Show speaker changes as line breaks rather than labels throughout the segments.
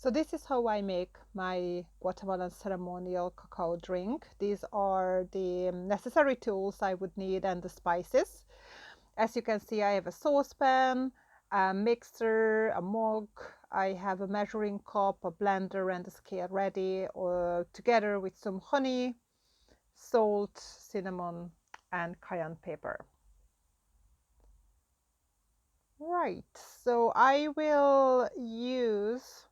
So this is how I make my Guatemalan ceremonial cacao drink. These are the necessary tools I would need and the spices. As you can see, I have a saucepan, a mixer, a mug. I have a measuring cup, a blender and a scale ready, together with some honey, salt, cinnamon and cayenne pepper. Right, so I will use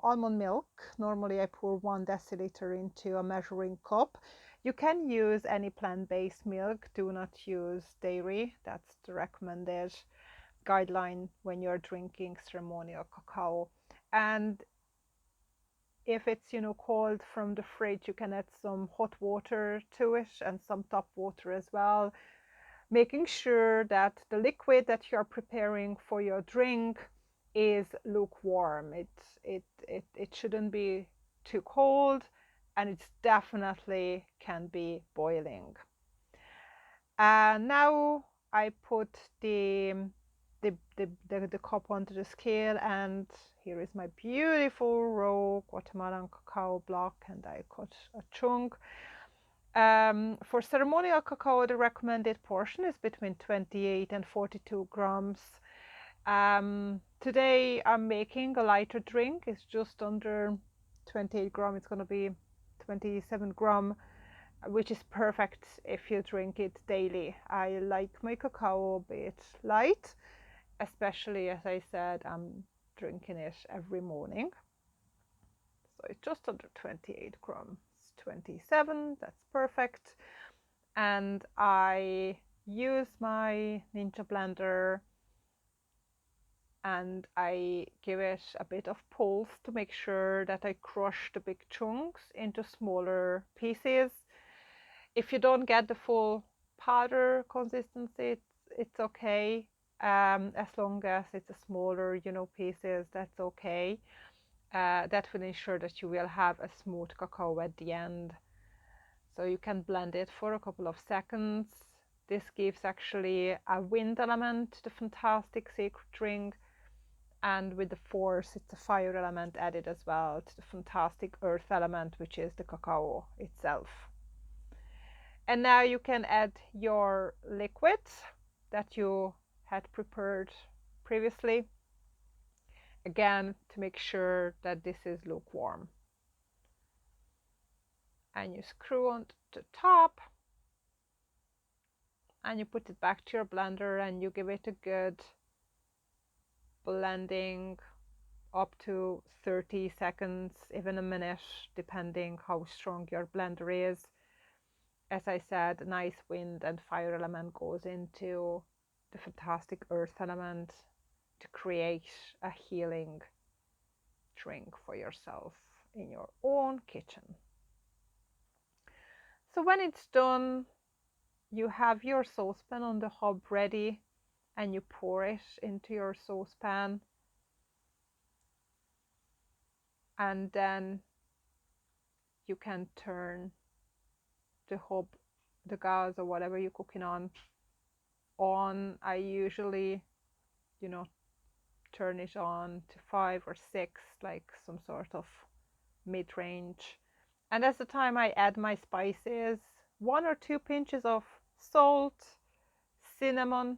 almond milk. Normally I pour 1 deciliter into a measuring cup. You can use any plant-based milk. Do not use dairy. That's the recommended guideline when you're drinking ceremonial cacao. And if it's cold from the fridge, you can add some hot water to it and some tap water as well, making sure that the liquid that you're preparing for your drink is lukewarm. It shouldn't be too cold, and it definitely can be boiling. Now I put the cup onto the scale, and here is my beautiful raw Guatemalan cacao block, and I cut a chunk. For ceremonial cacao, the recommended portion is between 28 and 42 grams. Today I'm making a lighter drink. It's just under 28 gram. It's going to be 27 gram, which is perfect if you drink it daily. I like my cacao a bit light, especially as I said, I'm drinking it every morning. So it's just under 28 grams. 27, that's perfect. And I use my Ninja blender and I give it a bit of pulse to make sure that I crush the big chunks into smaller pieces. If you don't get the full powder consistency, it's okay. As long as it's a smaller, pieces, that's okay. That will ensure that you will have a smooth cacao at the end. So you can blend it for a couple of seconds. This gives actually a wind element to the fantastic sacred drink, and with the force, it's a fire element added as well to the fantastic earth element, which is the cacao itself. And now you can add your liquid that you had prepared previously, again to make sure that this is lukewarm. And you screw on the top and you put it back to your blender and you give it a good blending up to 30 seconds, even a minute, depending how strong your blender is. As I said, a nice wind and fire element goes into the fantastic earth element to create a healing drink for yourself in your own kitchen. So when it's done, you have your saucepan on the hob ready and you pour it into your saucepan, and then you can turn the hob, the gas or whatever you're cooking on. I usually, turn it on to 5 or 6, like some sort of mid-range. And as the time I add my spices, 1 or 2 pinches of salt, cinnamon.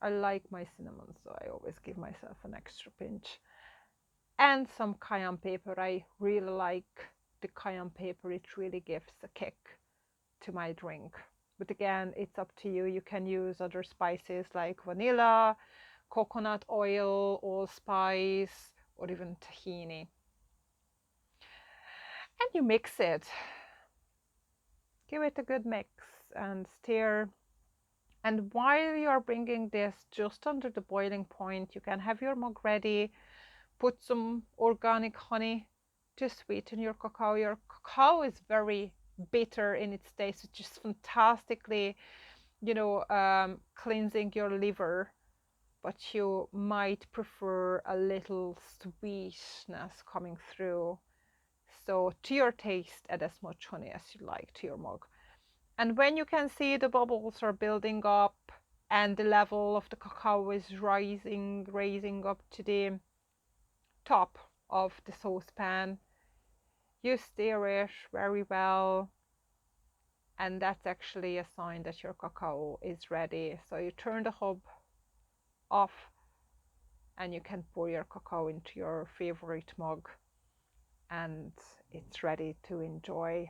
I like my cinnamon, so I always give myself an extra pinch. And some cayenne pepper. I really like the cayenne pepper. It really gives a kick to my drink. But again, it's up to you. You can use other spices like vanilla, coconut oil, allspice, or even tahini. And you mix it. Give it a good mix and stir. And while you are bringing this just under the boiling point, you can have your mug ready. Put some organic honey to sweeten your cacao. Your cacao is very bitter in its taste, which is fantastically, cleansing your liver. But you might prefer a little sweetness coming through. So to your taste, add as much honey as you like to your mug. And when you can see the bubbles are building up and the level of the cacao is raising up to the top of the saucepan. You stir it very well, and that's actually a sign that your cacao is ready. So you turn the hob off and you can pour your cacao into your favorite mug, and it's ready to enjoy.